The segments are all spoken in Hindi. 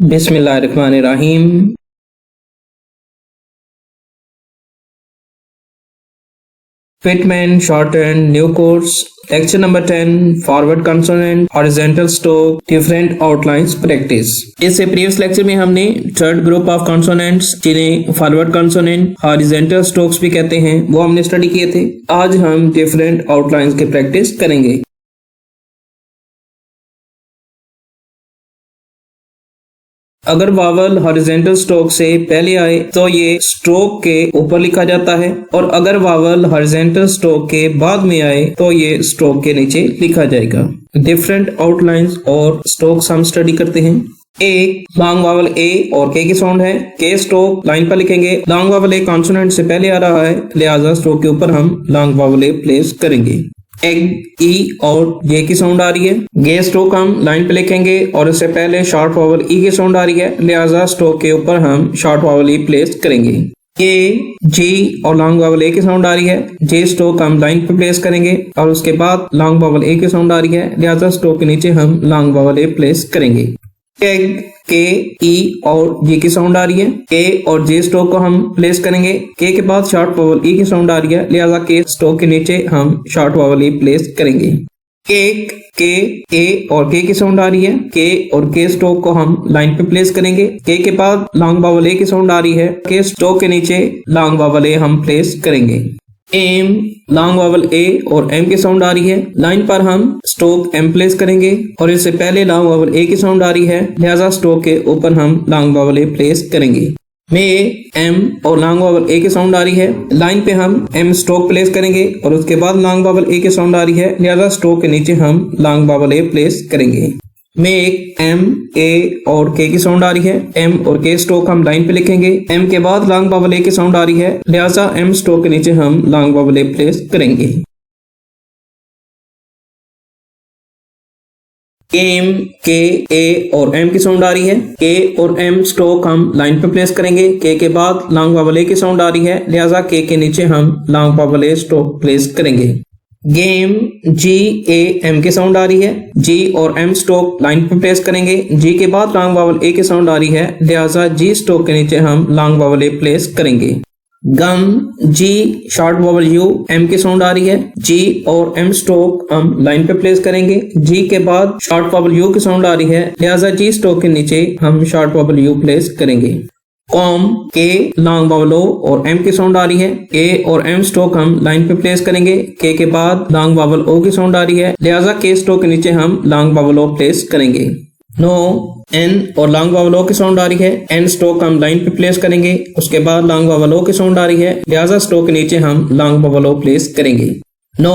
बिस्मिल्लाहिर्रहमानिर्रहीम। Fitment shortened new course lecture number 10 forward consonant horizontal stroke different outlines practice. इससे प्रीवियस लेक्चर में हमने थर्ड ग्रुप ऑफ कंसोनेंट्स जिन्हें फॉरवर्ड कंसोनेंट हॉरिजॉन्टल स्ट्रोक्स भी कहते हैं वो हमने स्टडी किए थे। आज हम डिफरेंट आउटलाइंस की प्रैक्टिस करेंगे। अगर वावल हॉरिजॉन्टल स्ट्रोक से पहले आए तो ये स्ट्रोक के ऊपर लिखा जाता है और अगर वावल हॉरिजॉन्टल स्ट्रोक के बाद में आए तो ये स्ट्रोक के नीचे लिखा जाएगा। डिफरेंट आउटलाइंस और स्ट्रोक्स हम स्टडी करते हैं। एक लॉन्ग वावल ए और के की साउंड है। के स्ट्रोक लाइन पर लिखेंगे। लॉन्ग वावल ए कॉन्सोनेंट से पहले आ रहा है, लिहाजा स्ट्रोक के ऊपर हम लॉन्ग वावल ए प्लेस करेंगे। एग ई और जे की साउंड आ रही है। गे स्ट्रोक हम लाइन पे लिखेंगे और इससे पहले शॉर्ट वावल ई की साउंड आ रही है, लिहाजा स्ट्रोक के ऊपर हम शॉर्ट वावल ई प्लेस करेंगे। ए जी और लॉन्ग वावल ए की साउंड आ रही है। जे स्ट्रोक हम लाइन पे प्लेस करेंगे और उसके बाद लॉन्ग वावल ए की साउंड आ रही है, लिहाजा स्ट्रोक के नीचे हम लॉन्ग वावल ए प्लेस करेंगे। एग के ई और जी की साउंड आ रही है। के और जे स्ट्रोक को हम प्लेस करेंगे। के के बाद शॉर्ट वावल ई की साउंड आ रही है, लिहाजा के स्ट्रोक के नीचे हम शॉर्ट वावल ई प्लेस करेंगे। एक के ए और के की साउंड आ रही है। के और के स्ट्रोक को हम लाइन पे प्लेस करेंगे। के बाद लॉन्ग वावल ए की साउंड आ रही है, के स्ट्रोक के नीचे लॉन्ग वावल ए हम प्लेस करेंगे। एम लॉन्ग वावल ए और एम की साउंड आ रही है। लाइन पर हम स्ट्रोक एम प्लेस करेंगे और इससे पहले लॉन्ग वावल ए की साउंड आ रही है, लिहाजा स्ट्रोक के ऊपर हम लॉन्ग वावल ए प्लेस करेंगे। में एम और लॉन्ग वावल ए की साउंड आ रही है। लाइन पे हम एम स्ट्रोक प्लेस करेंगे और उसके बाद लॉन्ग वावल ए की साउंड आ रही है, लिहाजा स्ट्रोक के नीचे हम लॉन्ग वावल ए प्लेस करेंगे। में एक एम ए और के की साउंड आ रही है। एम और के स्ट्रोक हम लाइन पे लिखेंगे। एम के बाद लॉन्ग वावल ए की साउंड आ रही है, लिहाजा एम स्ट्रोक के नीचे हम लॉन्ग वावल ए प्लेस करेंगे। एम के ए और एम की साउंड आ रही है। के और एम स्ट्रोक हम लाइन पे प्लेस करेंगे। के बाद लॉन्ग वावल ए की साउंड आ रही है, लिहाजा के नीचे हम लॉन्ग वावल ए स्ट्रोक प्लेस करेंगे। गेम जी ए एम की साउंड आ रही है। जी और एम स्ट्रोक लाइन पे प्लेस करेंगे। जी के बाद लॉन्ग वावल ए की साउंड आ रही है, लिहाजा जी स्ट्रोक के नीचे हम लॉन्ग वावल ए प्लेस करेंगे। गम जी शॉर्ट वावल यू एम की साउंड आ रही है। जी और एम स्ट्रोक हम लाइन पे प्लेस करेंगे। जी के बाद शॉर्ट वावल यू की साउंड आ रही है, लिहाजा जी स्ट्रोक के नीचे हम शॉर्ट वावल यू प्लेस करेंगे। कॉम के लॉन्ग वावल ओ और एम की साउंड आ रही है। के और एम स्ट्रोक हम लाइन पे प्लेस करेंगे। के बाद लॉन्ग वावल ओ की साउंड आ रही है, लिहाजा के स्ट्रोक के नीचे हम लॉन्ग वावल ओ प्लेस करेंगे। नो एन और लॉन्ग वावल ओ की साउंड आ रही है। एन स्ट्रोक हम लाइन पे प्लेस करेंगे। उसके बाद लॉन्ग वावल ओ की साउंड आ रही है, लिहाजा स्ट्रोक के नीचे हम लॉन्ग वावल ओ प्लेस करेंगे। नो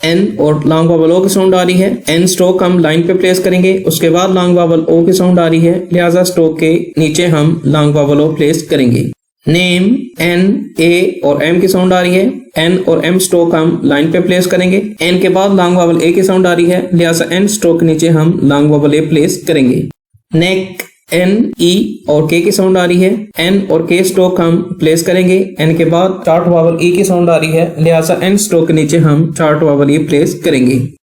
एन और लॉन्ग वावल ओ की साउंड आ रही है। एन स्ट्रोक हम लाइन पे प्लेस करेंगे। उसके बाद लॉन्ग वावल ओ की साउंड आ रही है, लिहाजा स्ट्रोक के नीचे हम लॉन्ग वावल ओ प्लेस करेंगे। नेम एन ए और एम की साउंड आ रही है। एन और एम स्ट्रोक हम लाइन पे प्लेस करेंगे। एन के बाद लॉन्ग वावल ए की साउंड आ रही है, लिहाजा एन स्ट्रोक के नीचे हम लॉन्ग वावल ए प्लेस करेंगे। नेक एन ई और के की साउंड आ रही है। एन और के स्ट्रोक हम प्लेस करेंगे। एन के बाद शॉर्ट वावल ई की साउंड आ रही है, लिहाजा एन स्ट्रोक के नीचे हम शॉर्ट वावल ई प्लेस करेंगे।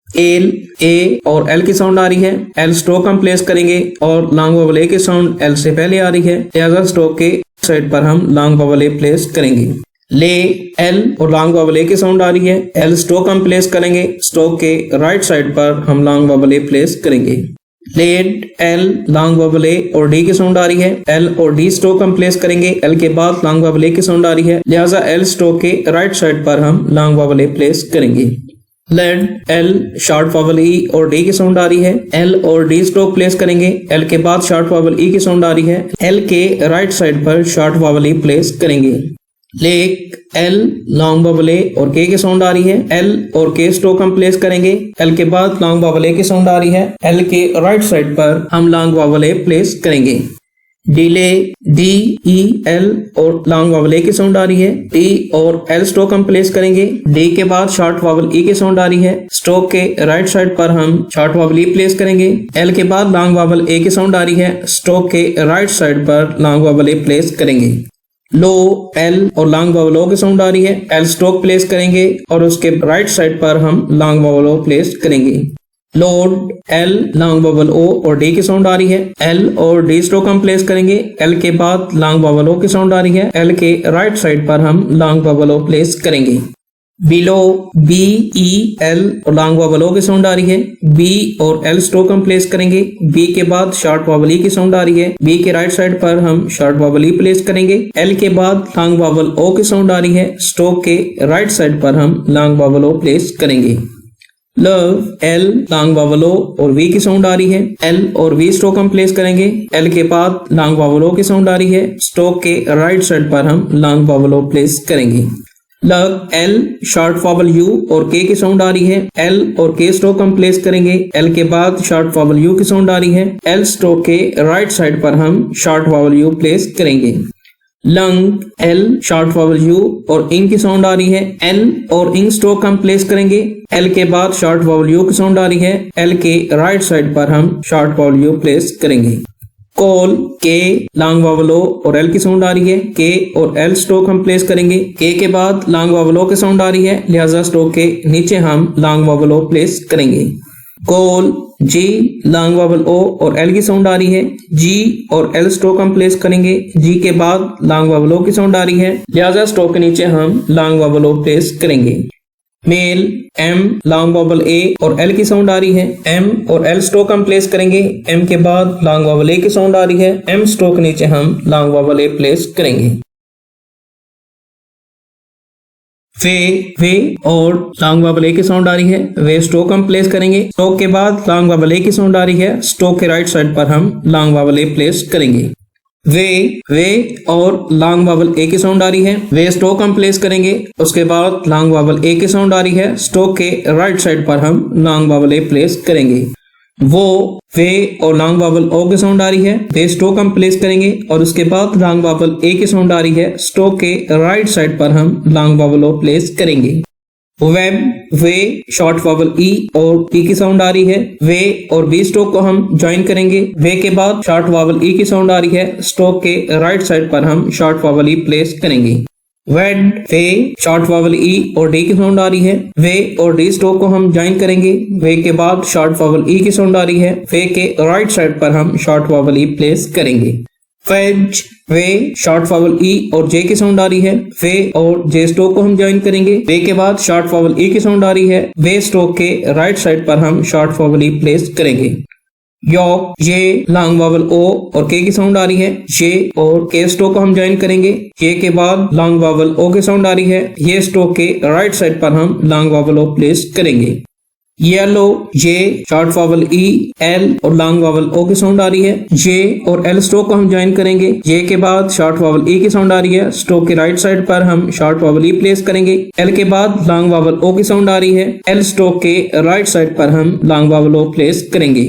एल ए और एल की साउंड आ रही है। एल स्ट्रोक हम प्लेस करेंगे और लॉन्ग वावल ए की साउंड एल से पहले आ रही है, लिहाजा स्ट्रोक के साइड पर हम लॉन्ग वावल ए प्लेस करेंगे। ले एल और लॉन्ग वावल ए की साउंड आ रही है। एल स्ट्रोक हम प्लेस करेंगे। स्ट्रोक के राइट साइड पर हम लॉन्ग वावल ए प्लेस करेंगे। लेड एल लॉन्ग वावल ए और डी की साउंड आ रही है। एल और डी स्ट्रोक हम प्लेस करेंगे। एल के बाद लॉन्ग वावल ए की साउंड आ रही है, लिहाजा एल स्ट्रोक के राइट साइड पर हम लॉन्ग वावल ए प्लेस करेंगे। लेड एल शॉर्ट वावल ई और डी की साउंड आ रही है। एल और डी स्ट्रोक प्लेस करेंगे। एल के बाद शॉर्ट वावल ई की साउंड आ रही है, एल के राइट साइड पर शॉर्ट वावल ई प्लेस करेंगे। लेक एल लॉन्ग वावल ए और के की साउंड आ रही है। एल और के स्ट्रोक हम प्लेस करेंगे। एल के बाद लॉन्ग वावल ए की साउंड आ रही है, एल के राइट साइड पर हम लॉन्ग वावल ए प्लेस करेंगे। डिले डी ई एल और लॉन्ग वावल ए की साउंड आ रही है। डी और एल स्ट्रोक हम प्लेस करेंगे। डी के बाद शॉर्ट वावल ई की साउंड आ रही है, स्ट्रोक के राइट साइड पर हम शॉर्ट वावल ई प्लेस करेंगे। एल के बाद लॉन्ग वावल ए की साउंड आ रही है, स्ट्रोक के राइट साइड पर लॉन्ग वावल ए प्लेस करेंगे। लो एल और लॉन्ग वावल ओ की साउंड आ रही है। एल स्ट्रोक प्लेस करेंगे और उसके राइट साइड पर हम लॉन्ग वावल ओ प्लेस करेंगे। लोड एल लॉन्ग वावल ओ और डी की साउंड आ रही है। एल और डी स्ट्रोक हम प्लेस करेंगे। एल के बाद लॉन्ग वावल ओ की साउंड आ रही है। एल के राइट साइड पर हम लॉन्ग वावल ओ प्लेस करेंगे। बिलो बी ई एल और लॉन्ग वावल ओ की साउंड आ रही है। बी और एल स्ट्रोक हम प्लेस करेंगे। बी के बाद शॉर्ट वावल ई की साउंड आ रही है। बी के राइट साइड पर हम शॉर्ट वावल ई प्लेस करेंगे। एल के बाद लॉन्ग वावल ओ की साउंड आ रही है। स्ट्रोक के राइट साइड पर हम लॉन्ग वावल ओ प्लेस करेंगे। लव एल लॉन्ग वावल ओ और वी की साउंड आ रही है। एल और वी स्ट्रोक हम प्लेस करेंगे। एल के बाद लॉन्ग वावल ओ की साउंड आ रही है। स्ट्रोक के राइट साइड पर हम लॉन्ग वावल ओ प्लेस करेंगे। Love L short vowel you और के की साउंड आ रही है। एल और के स्ट्रोक हम प्लेस करेंगे। एल के बाद शॉर्ट वावल यू की साउंड आ रही है। एल स्ट्रोक के राइट साइड पर हम शॉर्ट वावल यू प्लेस करेंगे। Lung L short vowel you और इंग की साउंड आ रही है। एल और इंग स्ट्रोक हम प्लेस करेंगे। एल के बाद शॉर्ट वावल यू की साउंड आ रही है। एल के राइट साइड पर हम शॉर्ट वावल यू प्लेस करेंगे। कॉल के लॉन्ग वावल ओ और एल की साउंड आ रही है। के और एल स्ट्रोक हम प्लेस करेंगे। के के बाद लॉन्ग वावल ओ की साउंड आ रही है, लिहाजा स्ट्रोक के नीचे हम लॉन्ग वावल ओ प्लेस करेंगे। कॉल जी लॉन्ग वावल ओ और एल की साउंड आ रही है। जी और एल स्ट्रोक हम प्लेस करेंगे। जी के बाद लॉन्ग वावल ओ की साउंड आ रही है, लिहाजा स्ट्रोक के नीचे हम लॉन्ग वावल ओ प्लेस करेंगे। मेल एम लॉन्ग वावल ए और एल की साउंड आ रही है। एम और एल स्ट्रोक हम प्लेस करेंगे। एम के बाद लॉन्ग वावल ए की साउंड आ रही है। एम स्ट्रोक नीचे हम लॉन्ग वावल ए प्लेस करेंगे। वे और लॉन्ग वावल ए की साउंड आ रही है। वे स्ट्रोक हम प्लेस करेंगे। स्ट्रोक के बाद लॉन्ग वावल ए की साउंड आ रही है। स्ट्रोक के राइट साइड पर हम लॉन्ग वावल ए प्लेस करेंगे। वे और लॉन्ग वावल ए की साउंड आ रही है। वे स्ट्रोक हम प्लेस करेंगे। उसके बाद लॉन्ग वावल ए की साउंड आ रही है। स्ट्रोक के राइट साइड पर हम लॉन्ग वावल ए प्लेस करेंगे। वे और लॉन्ग वावल ओ की साउंड आ रही है। वे स्ट्रोक हम प्लेस करेंगे और उसके बाद लॉन्ग वावल ए की साउंड आ रही है। स्ट्रोक के राइट साइड पर हम लॉन्ग वावल ओ प्लेस करेंगे। वेब वे शॉर्ट वावल ई और पी की साउंड आ रही है। वे और बी स्ट्रोक को हम ज्वाइन करेंगे। वे के बाद शॉर्ट वावल ई की साउंड आ रही है। स्ट्रोक के राइट साइड पर हम शॉर्ट वावल ई प्लेस करेंगे। वेड वे शॉर्ट वावल ई और डी की साउंड आ रही है। वे और डी स्ट्रोक को हम ज्वाइन करेंगे। वे के बाद शॉर्ट वावल ई की साउंड आ रही है। वे के राइट साइड पर हम शॉर्ट वावल ई प्लेस करेंगे। फेज वे शॉर्ट वावल ई और जे की साउंड आ रही है। वे और जे स्ट्रोक को हम ज्वाइन करेंगे। वे के बाद शॉर्ट वावल ई की साउंड आ रही है। वे स्ट्रोक के राइट साइड पर हम शॉर्ट वावल ई प्लेस करेंगे। यॉक जे लॉन्ग वावल ओ और के की साउंड आ रही है। जे और के स्ट्रोक को हम ज्वाइन करेंगे। जे के बाद लॉन्ग वावल ओ की साउंड आ रही है। ये स्ट्रोक के राइट साइड पर हम लॉन्ग वावल ओ प्लेस करेंगे। येलो जे शॉर्ट वावल ई एल और लॉन्ग वावल ओ की साउंड आ रही है। जे और एल स्ट्रोक को हम ज्वाइन करेंगे। जे के बाद शॉर्ट वावल ई की साउंड आ रही है। स्ट्रोक के राइट साइड पर हम शॉर्ट वावल ई प्लेस करेंगे। एल के बाद लॉन्ग वावल ओ की साउंड आ रही है। एल स्ट्रोक के राइट साइड पर हम लॉन्ग वावल ओ प्लेस करेंगे।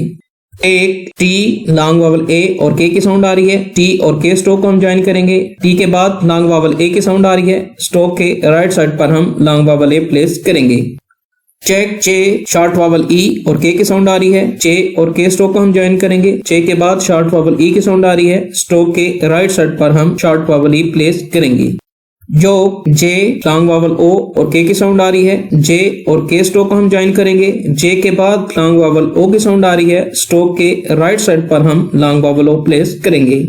एक टी लॉन्ग वावल ए और के की साउंड आ रही है। टी और के स्ट्रोक को हम ज्वाइन करेंगे। टी के बाद लॉन्ग वावल ए की साउंड आ रही है। स्ट्रोक के राइट साइड पर हम लॉन्ग वावल ए प्लेस करेंगे। चेक चे शॉर्ट वावल ई और के की साउंड आ रही है। चे और के स्ट्रोक को हम ज्वाइन करेंगे। चे के बाद शॉर्ट वावल ई की साउंड आ रही है। स्ट्रोक के राइट साइड पर हम शॉर्ट वावल ई प्लेस करेंगे। जो जे लॉन्ग वावल ओ और के की साउंड आ रही है। जे और के स्ट्रोक को हम ज्वाइन करेंगे। जे के बाद लॉन्ग वावल ओ की साउंड आ रही है। स्ट्रोक के राइट साइड पर हम लॉन्ग वावल ओ प्लेस करेंगे।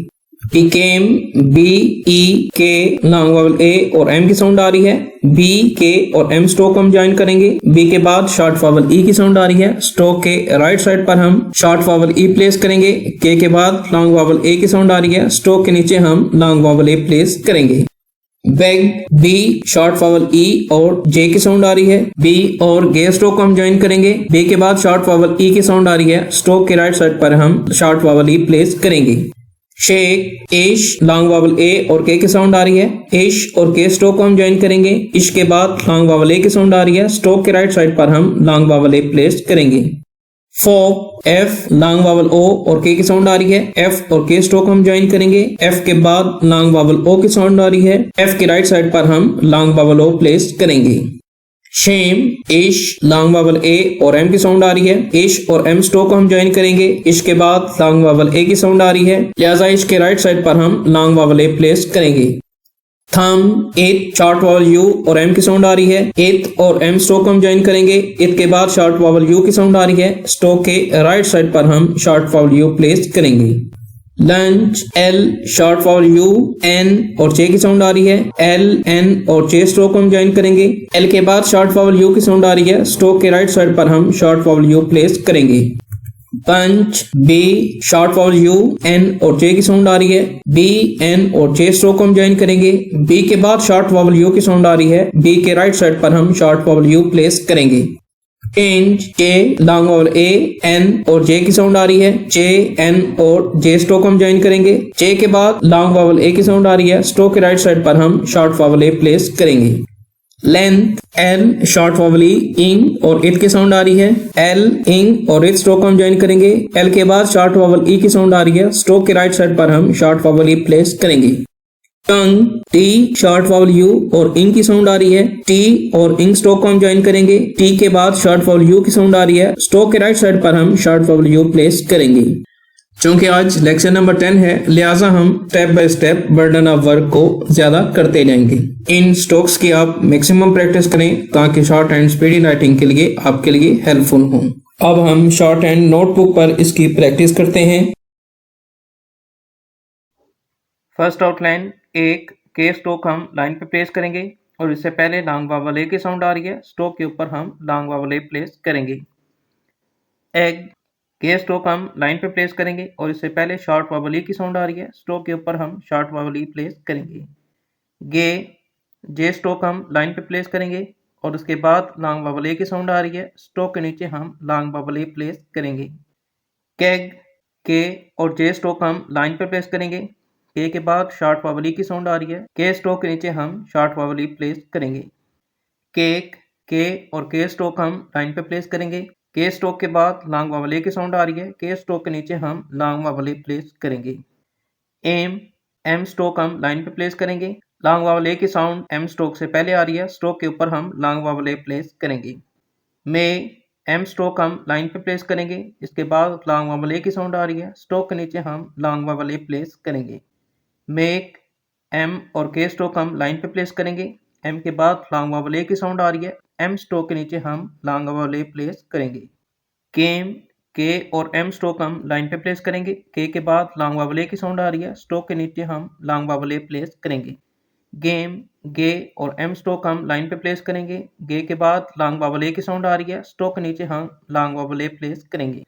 became बी ई के लॉन्ग वावल ए और एम की साउंड आ रही है। बी के और एम स्ट्रोक हम ज्वाइन करेंगे। बी के बाद शॉर्ट वावल ई की साउंड आ रही है। स्ट्रोक के राइट साइड पर हम शॉर्ट वावल ई प्लेस करेंगे। के बाद लॉन्ग वावल ए की साउंड आ रही है। स्ट्रोक के नीचे हम लॉन्ग वावल ए प्लेस करेंगे। बैग बी शॉर्ट वावल ई और जे की साउंड आ रही है। बी और गे स्ट्रोक को हम ज्वाइन करेंगे। बी के बाद शॉर्ट वावल ई की साउंड आ रही है। स्ट्रोक के राइट साइड पर हम शॉर्ट वावल ई प्लेस करेंगे। शेख एश लॉन्ग वावल ए और के की साउंड आ रही है। एश और के स्ट्रोक को हम ज्वाइन करेंगे। इश के बाद लॉन्ग वावल ए की साउंड आ रही है। स्ट्रोक के राइट साइड पर हम लॉन्ग वावल ए प्लेस करेंगे। फोक एफ लॉन्ग वावल ओ और के की साउंड आ रही है। एफ और के स्ट्रोक हम ज्वाइन करेंगे। एफ के बाद लॉन्ग वावल ओ की साउंड आ रही है। एफ के राइट साइड पर हम लॉन्ग वावल ओ प्लेस करेंगे। शेम एश लॉन्ग वावल ए और एम की साउंड आ रही है। एश और एम स्ट्रोक को हम ज्वाइन करेंगे। इश के बाद लॉन्ग वावल ए की साउंड आ रही है, लिहाजा इश के राइट साइड पर हम लॉन्ग वावल ए प्लेस करेंगे। थम, एथ शॉर्ट वावल यू और एम की साउंड आ रही है। एथ और एम स्ट्रोक हम ज्वाइन करेंगे। एथ के बाद शॉर्ट वावल यू की साउंड आ रही है। स्ट्रोक के राइट साइड पर हम शॉर्ट वावल यू प्लेस करेंगे। Lunch, L short vowel U, N और जे की साउंड आ रही है। एल, एन और जे स्ट्रोक हम ज्वाइन करेंगे। एल के बाद शॉर्ट वावल यू की साउंड आ रही है। स्ट्रोक के राइट साइड पर हम शॉर्ट वावल यू प्लेस करेंगे। पंच, B short vowel U, N और जे की साउंड आ रही है। बी, एन और जे स्ट्रोक हम ज्वाइन करेंगे। बी के बाद शॉर्ट वावल यू की साउंड आ रही है। बी के राइट साइड पर हम शॉर्ट वावल यू प्लेस करेंगे। चेंज, जे लॉन्ग वावल ए, एन और जे की साउंड आ रही है। जे, एन और जे स्ट्रोक हम ज्वाइन करेंगे। जे के बाद लॉन्ग वावल ए की साउंड आ रही है। स्ट्रोक के राइट साइड पर हम शॉर्ट वावल ए प्लेस करेंगे। लेंथ, एल शॉर्ट वावल ई, इंग और इट की साउंड आ रही है। एल, इंग और इट स्ट्रोक हम ज्वाइन करेंगे। एल के बाद शॉर्ट वावल ई की साउंड आ रही है। स्ट्रोक के राइट साइड पर हम शॉर्ट वावल ई प्लेस करेंगे। टंग, टी शॉर्ट वावल यू और इंग की साउंड आ रही है। टी और इंग स्ट्रोक को हम ज्वाइन करेंगे। टी के बाद शॉर्ट वावल यू की साउंड आ रही है। स्ट्रोक के राइट साइड पर हम शॉर्ट वावल यू प्लेस करेंगे। चूंकि आज लेक्चर नंबर 10 है, लिहाजा हम step by step burden of work को ज्यादा करते जाएंगे। इन स्ट्रोक्स की आप मैक्सिमम प्रैक्टिस करें ताकि शॉर्ट एंड स्पीडी राइटिंग के लिए आपके लिए हेल्पफुल हो। अब हम शॉर्ट एंड नोटबुक पर इसकी प्रैक्टिस करते हैं। फर्स्ट आउटलाइन, एक के स्ट्रोक हम लाइन पे प्लेस करेंगे और इससे पहले लॉन्ग वावल ए की साउंड आ रही है। स्ट्रोक के ऊपर हम लॉन्ग वावल ए प्लेस करेंगे। एग, के स्ट्रोक हम लाइन पे प्लेस करेंगे और इससे पहले शॉर्ट वावल ई की साउंड आ रही है। स्ट्रोक के ऊपर हम शॉर्ट वावल ई प्लेस करेंगे। गे, जे स्ट्रोक हम लाइन पे प्लेस करेंगे और उसके बाद लॉन्ग वावल ए की साउंड आ रही है। स्ट्रोक के नीचे हम लॉन्ग वावल ए प्लेस करेंगे। कैग, के और जे स्ट्रोक हम लाइन पे प्लेस करेंगे। के के बाद शॉर्ट वावल ई की साउंड आ रही है। के स्ट्रोक के नीचे हम शॉर्ट वावल ई प्लेस करेंगे। केक, के और के स्ट्रोक हम लाइन पे प्लेस करेंगे। के स्ट्रोक के बाद लॉन्ग वावल ए की साउंड आ रही है। के स्ट्रोक के नीचे हम लॉन्ग वावल ए प्लेस करेंगे। एम, एम स्ट्रोक हम लाइन पे प्लेस करेंगे। लॉन्ग वावल ए की साउंड एम स्ट्रोक से पहले आ रही है। स्ट्रोक के ऊपर हम लॉन्ग वावल ए प्लेस करेंगे। मे, एम स्ट्रोक हम लाइन पे प्लेस करेंगे। इसके बाद लॉन्ग वावल ए की साउंड आ रही है। स्ट्रोक के नीचे हम लॉन्ग वावल ए प्लेस करेंगे। मेक, एम और के स्ट्रोक हम लाइन पे प्लेस करेंगे। एम के बाद लॉन्ग वावल ए की साउंड आ रही है। एम स्ट्रोक के नीचे हम लॉन्ग वावल ए प्लेस करेंगे। केम, के और एम स्ट्रोक हम लाइन पे प्लेस करेंगे। के के बाद लॉन्ग वावल ए की साउंड आ रही है। स्ट्रोक के नीचे हम लॉन्ग वावल ए प्लेस करेंगे। गेम, गे और एम स्ट्रोक हम लाइन पे प्लेस करेंगे। गे के बाद लॉन्ग वावल ए की साउंड आ रही है। स्ट्रोक के नीचे हम लॉन्ग वावल ए प्लेस करेंगे।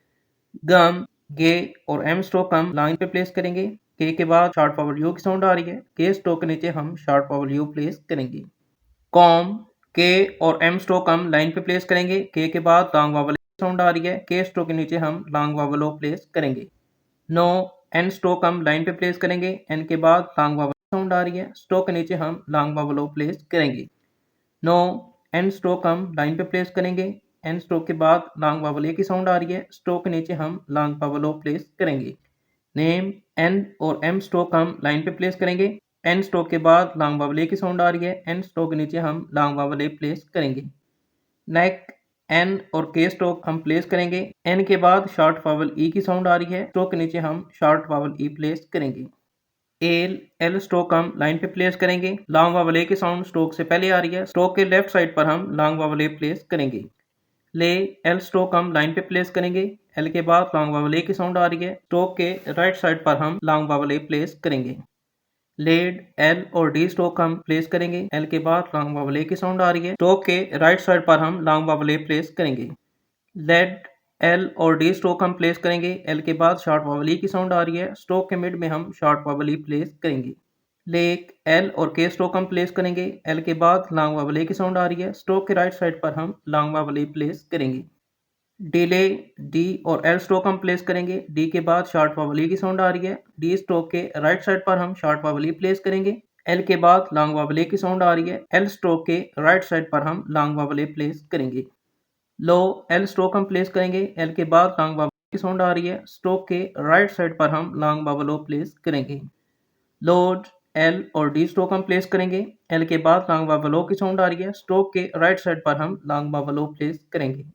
गम, गे और एम स्ट्रोक हम लाइन पे प्लेस करेंगे। के के बाद शॉर्ट वावल यू की साउंड आ रही है। के स्ट्रोक के नीचे हम शॉर्ट वावल यू प्लेस करेंगे। कॉम, के और एम स्ट्रोक हम लाइन पे प्लेस करेंगे। के के बाद लॉन्ग वावल साउंड आ रही है। के स्ट्रोक के नीचे हम लॉन्ग वावल ओ प्लेस करेंगे। नो, एन स्ट्रोक हम लाइन पे प्लेस करेंगे। एन के बाद लॉन्ग वावल साउंड आ रही है। स्ट्रोक के नीचे हम लॉन्ग वावल ओ प्लेस करेंगे। नो, एन स्ट्रोक हम लाइन पे प्लेस करेंगे। एन स्ट्रोक के बाद लॉन्ग वावल ए की साउंड आ रही है। स्ट्रोक के नीचे हम लॉन्ग वावल ओ प्लेस करेंगे। नेम, एन और एम स्ट्रोक हम लाइन पे प्लेस करेंगे। एन स्ट्रोक के बाद लॉन्ग वावल ए की साउंड आ रही है। एन स्ट्रोक के नीचे हम लॉन्ग वावल ए प्लेस करेंगे। नेक, एन और के स्ट्रोक हम प्लेस करेंगे। एन के बाद शॉर्ट वावल ई की साउंड आ रही है। स्ट्रोक के नीचे हम शॉर्ट वावल ई प्लेस करेंगे। एल, एल स्ट्रोक हम लाइन पे प्लेस करेंगे। लॉन्ग वावल ए की साउंड स्ट्रोक से पहले आ रही है। स्ट्रोक के लेफ्ट साइड पर हम लॉन्ग वावल ए प्लेस करेंगे। ले, एल स्ट्रोक हम लाइन पे प्लेस करेंगे। एल के बाद लॉन्ग वावल ए की साउंड आ रही है। स्ट्रोक के राइट साइड पर हम लॉन्ग वावल ए प्लेस करेंगे। लेड, एल और डी स्ट्रोक हम प्लेस करेंगे। एल के बाद लॉन्ग वावल ए की साउंड आ रही है। स्ट्रोक के राइट साइड पर हम लॉन्ग वावल ए प्लेस करेंगे। लेड, एल और डी स्ट्रोक हम प्लेस करेंगे। एल के बाद शॉर्ट वावल ई की साउंड आ रही है। स्ट्रोक के मिड में हम शॉर्ट वावल ई प्लेस करेंगे। लेक, एल और के स्ट्रोक हम प्लेस करेंगे। एल के बाद लॉन्ग वावल ए की साउंड आ रही है। स्ट्रोक के राइट साइड पर हम लॉन्ग वावल ए प्लेस करेंगे। डिले, डी और एल स्ट्रोक हम प्लेस करेंगे। डी के बाद शॉर्ट वावल ई की साउंड आ रही है। डी स्ट्रोक के राइट साइड पर हम शॉर्ट वावल ई प्लेस करेंगे। एल के बाद लॉन्ग वावल ए की साउंड आ रही है। एल स्ट्रोक के राइट साइड पर हम लॉन्ग वावल ए प्लेस करेंगे। लो, एल स्ट्रोक हम प्लेस करेंगे। एल के बाद लॉन्ग वावल की साउंड आ रही है। स्ट्रोक के राइट साइड पर हम लॉन्ग वावल ओ प्लेस करेंगे। लोड, एल और डी स्ट्रोक हम प्लेस करेंगे। एल के बाद लॉन्ग वावल ओ की साउंड आ रही है। स्ट्रोक के राइट साइड पर हम लॉन्ग वावल ओ प्लेस करेंगे।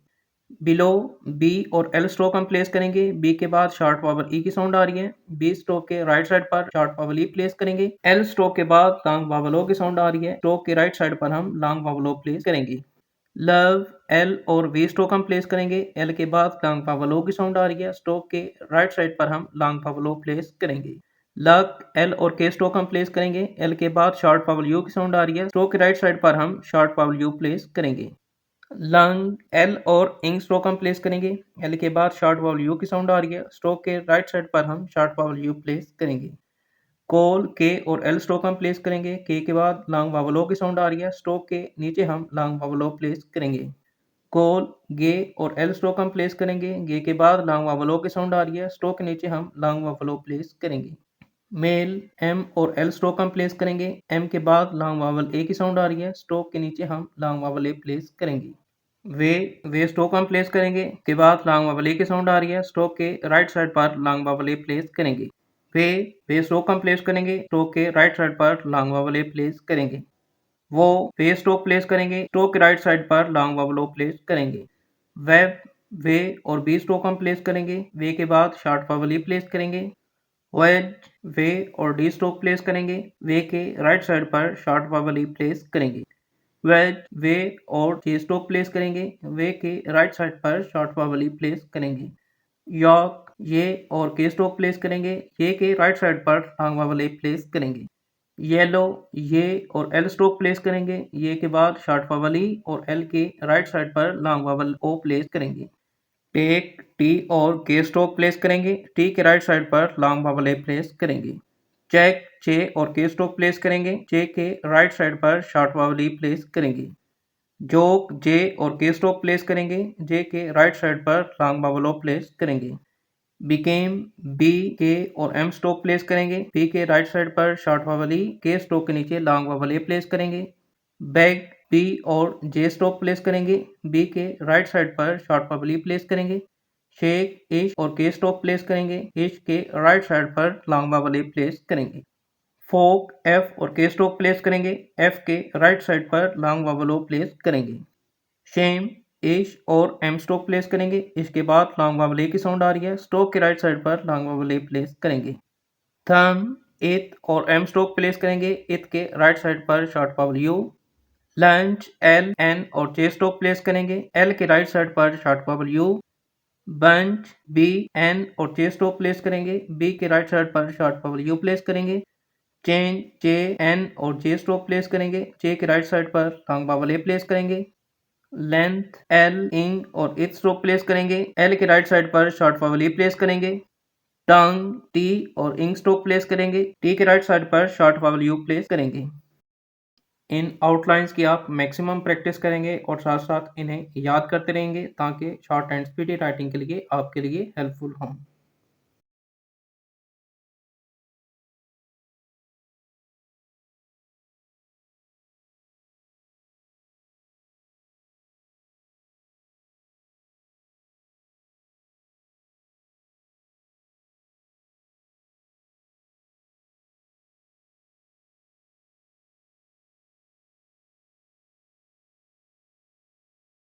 बिलो बी और एल स्ट्रोक हम प्लेस करेंगे। बी के बाद शॉर्ट वावल ई की साउंड आ रही है। बी स्ट्रोक के राइट साइड पर शॉर्ट वावल ई प्लेस करेंगे। एल स्ट्रोक के बाद लॉन्ग वावल ओ की साउंड आ रही है। स्ट्रोक के राइट साइड पर हम लॉन्ग वावल ओ प्लेस करेंगे। लव एल और वी स्ट्रोक हम प्लेस करेंगे। एल के बाद लॉन्ग वावल ओ की साउंड आ रही है। स्ट्रोक के राइट साइड पर हम लॉन्ग वावल ओ प्लेस करेंगे। लक एल और के स्ट्रोक हम प्लेस करेंगे। एल के बाद शॉर्ट वावल यू की साउंड आ रही है। स्ट्रोक के राइट साइड पर हम शॉर्ट वावल यू प्लेस करेंगे। लंग एल और इंग स्ट्रोक हम प्लेस करेंगे। एल के बाद शॉर्ट वावल यू की साउंड आ रही है। स्ट्रोक के राइट साइड पर हम शॉर्ट वावल यू प्लेस करेंगे। कोल के और एल स्ट्रोक हम प्लेस करेंगे। के बाद लॉन्ग वावल ओ की साउंड आ रही है। स्ट्रोक के नीचे हम लॉन्ग वावल ओ प्लेस करेंगे। कोल गे और एल स्ट्रोक हम प्लेस करेंगे। गे के बाद लॉन्ग वावल ओ की साउंड आ रही है। स्ट्रोक के नीचे हम लॉन्ग वावल ओ प्लेस करेंगे। मेल एम और एल स्ट्रोक हम प्लेस करेंगे। एम के बाद लॉन्ग वावल ए की साउंड आ रही है। स्ट्रोक के नीचे हम लॉन्ग वावल ए प्लेस करेंगे। वे स्ट्रोक हम प्लेस करेंगे। के बाद लॉन्ग वावल ए की साउंड आ रही है। स्ट्रोक के राइट साइड पर लॉन्ग वावल ए प्लेस करेंगे। वे स्ट्रोक हम प्लेस करेंगे। स्ट्रोक के राइट साइड पर लॉन्ग वावल ए प्लेस करेंगे। वे स्ट्रोक प्लेस करेंगे। स्ट्रोक के राइट साइड पर लॉन्ग वावल ओ प्लेस करेंगे। वेब वे और बी स्ट्रोक हम प्लेस करेंगे। वे के बाद शॉर्ट वावल ई प्लेस करेंगे। वेज वे और डी स्ट्रोक प्लेस करेंगे। वे के राइट साइड पर शॉर्ट वावल ई प्लेस करेंगे। वेज वे और जे स्ट्रोक प्लेस करेंगे। वे के राइट साइड पर शॉर्ट वावल ई प्लेस करेंगे। यॉर्क ये और के स्ट्रोक प्लेस करेंगे। ये के राइट साइड पर लॉन्ग वावल ए प्लेस करेंगे। येलो ये और एल स्ट्रोक प्लेस करेंगे। ये के बाद शॉर्ट वावल ई और एल के राइट साइड पर लॉन्ग वावल ओ प्लेस करेंगे। टेक टी और के स्ट्रोक प्लेस करेंगे। टी के राइट साइड पर लॉन्ग वावल ए प्लेस करेंगे। चेक चे और के स्ट्रोक प्लेस करेंगे। चे के राइट साइड पर शॉर्ट वावल ई प्लेस करेंगे। जोक जे और के स्ट्रोक प्लेस करेंगे। जे के राइट साइड पर लॉन्ग वावल ओ प्लेस करेंगे। बिकेम बी के और एम स्ट्रोक प्लेस करेंगे। बी के राइट साइड पर शॉर्ट वावल ई के स्ट्रोक के नीचे लॉन्ग वावल ए प्लेस करेंगे। बैग बी और जे स्ट्रोक प्लेस करेंगे। बी के राइट साइड पर शॉर्ट वावल ई प्लेस करेंगे। शेक इश और के स्ट्रोक प्लेस करेंगे। इश के राइट साइड पर लॉन्ग वावल ए प्लेस करेंगे। फोक एफ और के स्ट्रोक प्लेस करेंगे। एफ के राइट साइड पर लॉन्ग वावल ओ प्लेस करेंगे। शेम इश और एम स्ट्रोक प्लेस करेंगे। इसके बाद लॉन्ग वावल ए की साउंड आ रही है। स्ट्रोक के राइट साइड पर लॉन्ग वावल ए प्लेस करेंगे। थम इथ और एम स्ट्रोक प्लेस करेंगे। इथ के राइट साइड पर short vowel U. Lunch L N और जे स्ट्रोक प्लेस करेंगे। एल के राइट साइड पर short vowel U. Bunch B N और जे स्ट्रोक प्लेस करेंगे। बी के राइट साइड पर शॉर्ट वावल यू प्लेस करेंगे। चेंज जे एन और जे स्ट्रोक प्लेस करेंगे। जे के राइट साइड पर लॉन्ग वावल ए प्लेस करेंगे। लेंथ एल इंग और इथ स्ट्रोक प्लेस करेंगे। एल के राइट साइड पर शॉर्ट वावल ई प्लेस करेंगे। टंग टी और इंग स्ट्रोक प्लेस करेंगे। टी के राइट साइड पर शॉर्ट वावल यू प्लेस करेंगे। इन आउटलाइंस की आप मैक्सिमम प्रैक्टिस करेंगे और साथ साथ इन्हें याद करते रहेंगे ताकि शॉर्ट एंड स्पीडी राइटिंग के लिए आपके लिए हेल्पफुल हों।